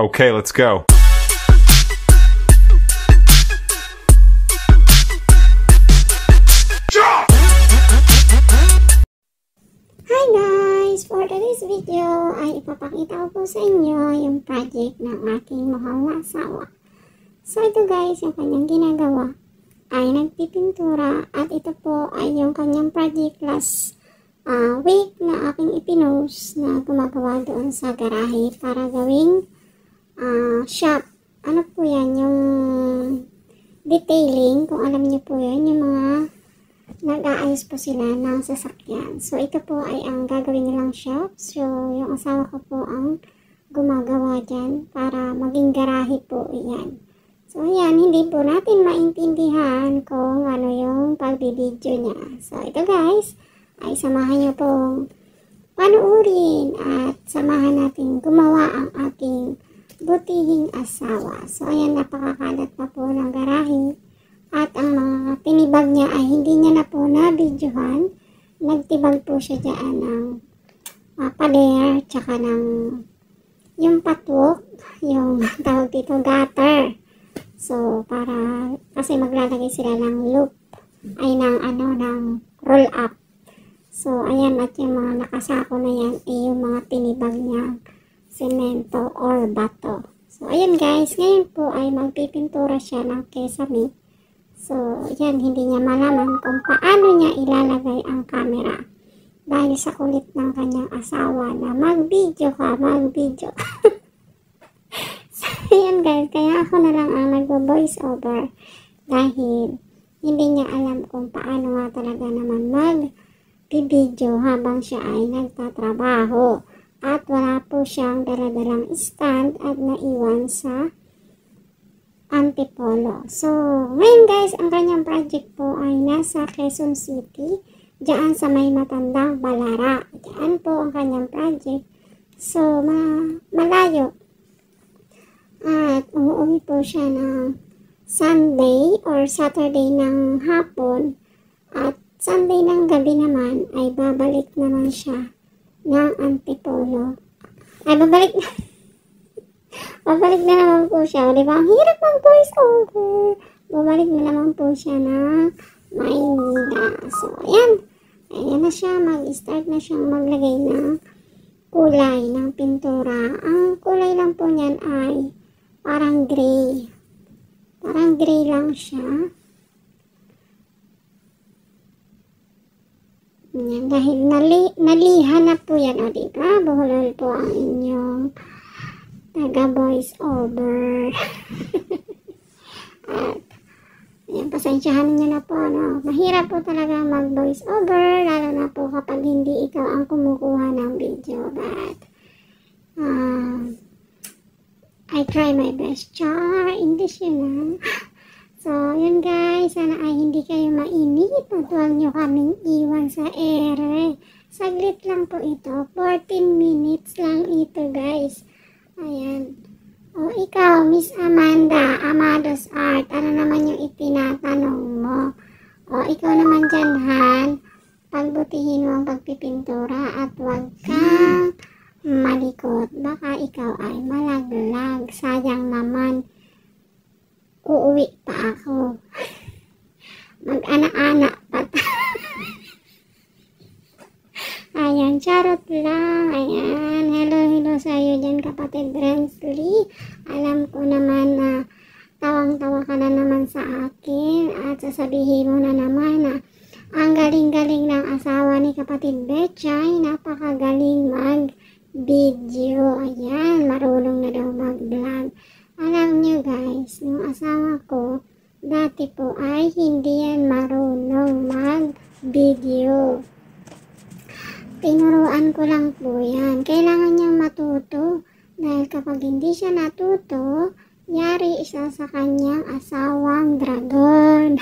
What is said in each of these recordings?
Okay, let's go. Hi guys! For today's video ay ipapakita ko po sa inyo yung project ng aking mukhang asawa. So ito guys, yung kanyang ginagawa ay nagpipintura at ito po ay yung kanyang project last week na aking ipinost na gumagawa doon sa garahe para gawing shop. Ano po yan? Yung detailing, kung alam niyo po yun, yung mga nag-aayos po sila ng sasakyan. So, ito po ay ang gagawin nilang shop. So, yung asawa ko po ang gumagawa dyan para maging garahe po yan. So, ayan, hindi po natin maintindihan kung ano yung pagbibideo niya. So, ito guys, ay samahan niyo pong panuurin at samahan natin gumawa ang aking butihing asawa. So, ayan, napakakalat pa po ng garahe. At ang mga tinibag niya ay hindi niya na po na-videohan. Nagtibag po siya dyan ng pader, tsaka ng yung patwok, yung tawag dito gutter. So, para, kasi maglalagay sila ng loop, ay ng roll up. So, ayan, at yung mga nakasako na yan, ay yung mga tinibag niya, semento or bato. So, ayan guys, ngayon po ay magpipintura siya ng kesame. So, yan, hindi niya malaman kung paano niya ilalagay ang camera. Dahil sa kulit ng kanyang asawa na mag-video ka, mag-video. So, yan guys, kaya ako na lang ang nagbo-voice over. Dahil hindi niya alam kung paano nga talaga naman mag-video habang siya ay nagtatrabaho. At wala po siyang daladalang stand at naiwan sa Antipolo. So, ngayon guys, ang kanyang project po ay nasa Quezon City, diyan sa may matandang Balara. Diyan po ang kanyang project. So, malayo. At umuwi po siya ng Sunday or Saturday ng hapon. At Sunday ng gabi naman ay babalik naman siya ng Antipolo. Ay, babalik na naman po siya. Di ba? Ang hirap mag-voice over. Babalik na naman po siya ng Maynila. So, ayan. Ayan na siya. Mag-start na siyang maglagay ng kulay ng pintura. Ang kulay lang po niyan ay parang gray. Parang gray lang siya. Ayan. Dahil nalihan na po yan. O, diba? Buhulol po ang inyong taga-voice over. At, ayan, pasensyahan niyo na po, no? Mahirap po talaga mag-voice over, lalo na po kapag hindi ikaw ang kumukuha ng video. But, I try my best. Char, English yun, ha? So, yun guys, sana ay hindi kayo mainit. At huwag nyo kaming iwan sa ere. Saglit lang po ito. 14 minutes lang ito, guys. Ayan. O, ikaw, Miss Amanda, Amados Art, ano naman yung itinatanong mo? O, ikaw naman dyan, Han, pagbutihin mo ang pagpipintura at huwag kang malikot. Baka ikaw ay malaglag. Sayang naman, uuwi pa ako. Mag-anak-anak pa. Ayan, charot lang. Ayan, hello sa iyo dyan, kapatid Rensley. Alam ko naman na tawang-tawa ka na naman sa akin at sasabihin mo na naman na ang galing-galing ng asawa ni kapatid Betchay. Napakagaling mag-video. Ayan, marunong na daw mag-vlog. Alam nyo guys, yung asawa ko, dati po ay hindi yan marunong mag-video. Tinuruan ko lang po yan. Kailangan niyang matuto. Dahil kapag hindi siya natuto, yari isa sa kanyang asawang dragon.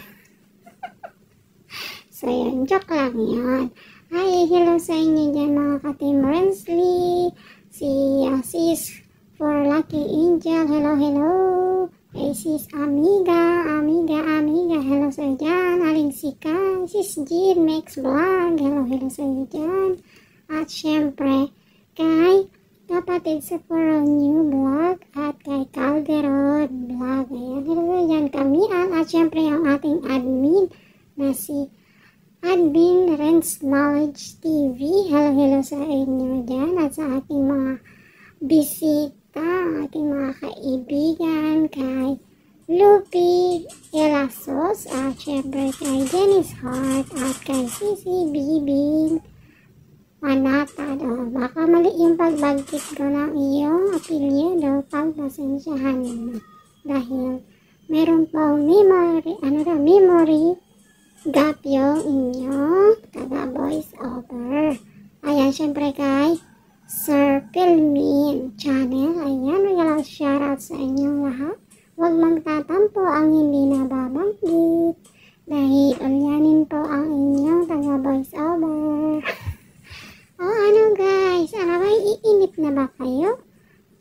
So, yun. Joke lang yan. Hi, hello sa inyo dyan mga ka-Team Rensley. Si Sis for Lucky Angel. Hello, hello. Hey, Sis Amiga. Hello sa iyo dyan. Aling Sika. Sis Jean Max Vlog. Hello sa iyo dyan. At syempre, kay kapatid sa For New Vlog at At syempre ang ating admin na si Admin Renz Knowledge TV. Hello sa inyo dyan at sa ating mga bisita, ating mga kaibigan, kay Lupi Elasos, at syempre kay Dennis Hart, at kay Sisi Bibing Panatad. Baka mali yung pagbagkit ko ng iyong apelyido, pagpasensyahan mo. Dahil meron pong memory gap yung inyong taga-voice over. Ayan, syempre kay Sir Pilmin Channel. Ayan, real shoutout sa inyong lahat. Huwag magtatampo ang hindi nababanggit. Dahil ulyanin po ang inyong taga-voice over. Ano guys, iinip na ba kayo?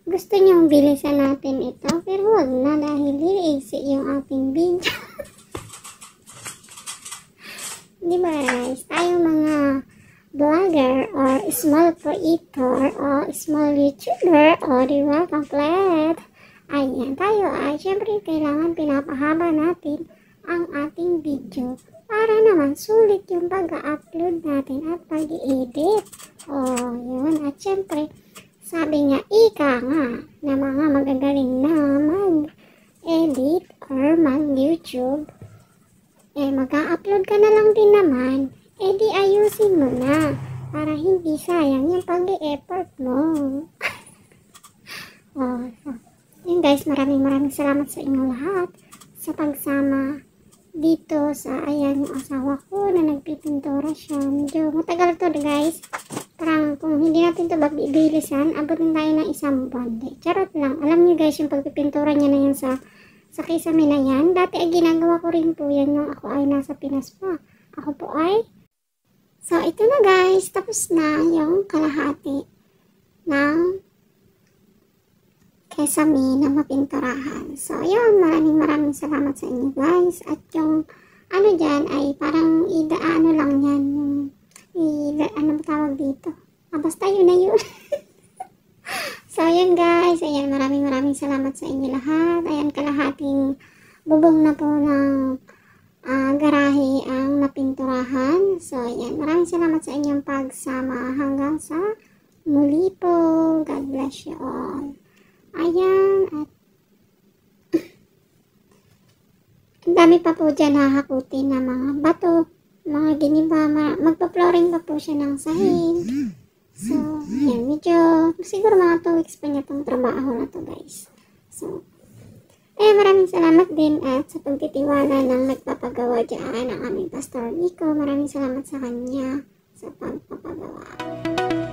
Gusto nyong bilisan natin ito? Pero huwag na dahil liiksi yung ating video. Diba guys, tayo mga vlogger or small creator or small YouTuber o diba complete. Ayan, tayo ay syempre kailangan pinapahaba natin ang ating video para naman sulit yung pag-upload natin at pag-edit. Yun. At syempre, sabi nga, ika nga na mga magagaling na mag-edit or mag-YouTube, mag-upload ka na lang din naman, di ayusin mo na para hindi sayang yung pag-e-effort mo. Yun guys, maraming salamat sa inyo lahat sa pagsama dito sa, ayan, yung asawa ko na nagpipintura siya. Medyo matagal to guys. Parang kung hindi natin to bilisan, abutin tayo ng isang buwan. Charot lang. Alam niyo guys, yung pagpipintura niya na yan sa kisame na yan. Dati ay ginagawa ko rin po yan yung ako ay nasa Pinas pa. Ako po ay. So ito na guys, tapos na yung kalahati ng kisame na mapinturahan. So yun, maraming salamat sa inyo guys. At yung ano dyan ay parang ano lang yan. Ano tawag dito? Basta yun na yun. So, ayan guys. Ayan, maraming salamat sa inyo lahat. Ayan, kalahating bubong na po ng garahe ang napinturahan. So, ayan, maraming salamat sa inyong pagsama hanggang sa muli po. God bless you all. Ayan, at ang dami pa po dyan hahakutin na mga bato, mga giniba, magpa-flooring pa po siya ng sahig. So, yan, medyo, siguro mga 2 weeks pa niya itong trabaho na to guys. So, maraming salamat din at sa pagtitiwala ng nagpapagawa dyan ang aming Pastor Nico. Maraming salamat sa kanya sa pagpapagawa.